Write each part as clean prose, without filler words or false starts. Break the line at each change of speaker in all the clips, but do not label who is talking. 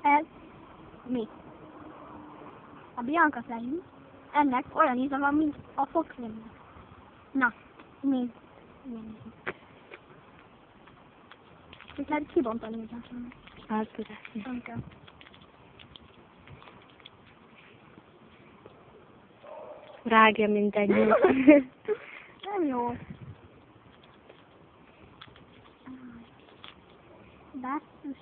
Ez mi? A Bianca szerint ennek olyan íze van, mint a fogkrémnek. Na, mi? Itt lehet kibontani ugyan.
Hát tudás.
Nem kell.
Rágja mindegy.
Nem jó. Basszus.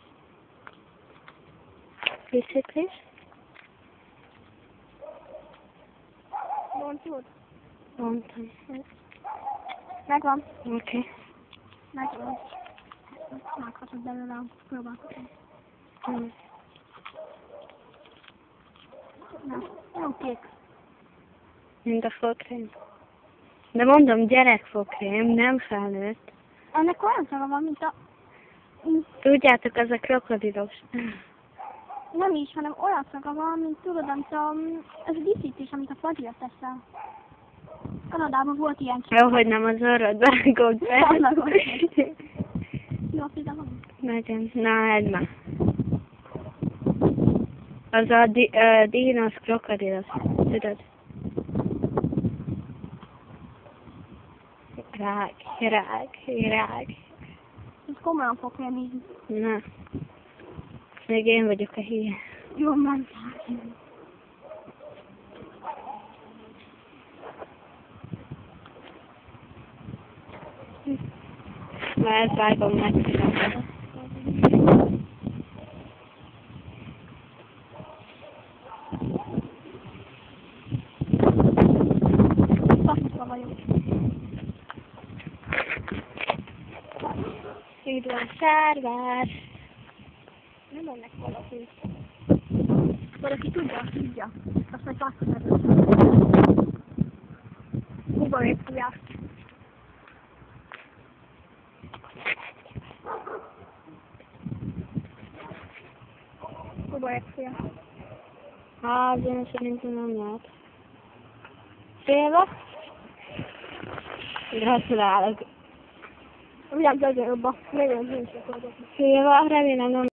Biciklis?
Bontjuk.
Mondtam.
Megvan.
Oké.
Megvan. Meghatod belőle a próbálkozni. Na, jó kék.
Mint a fogkrém. De mondom, gyerekfogkrém, nem felnőtt.
Ennek olyan szaga van, mint a...
Tudjátok, az a krokodilos.
Nem is, hanem olyan szaga van, mint tudod, amit a... Ez a díszítés, amit a fagyra teszel. Kanadában volt ilyen
Jó, hogy nem az orrodba rágod be.
Jó, például van.
Nagyon. Na, edd már. Az a dínos krokodilos. Tudod? Rág.
Ez komolyan fog remélni.
Na. Még én vagyok a hülye.
Jó, mondtál.
Már ezt vágom meg.
Faszba vagyok.
Üdv a szárvás.
Nem ennek valaki. Valaki tudja. Azt majd azt Húba épülják. Húba épülják.
Hát, én szerintem nem lehet. Félve? Gratulálok.
Ugyan, jobban. Legyen az én sem.
Félve, remélem nem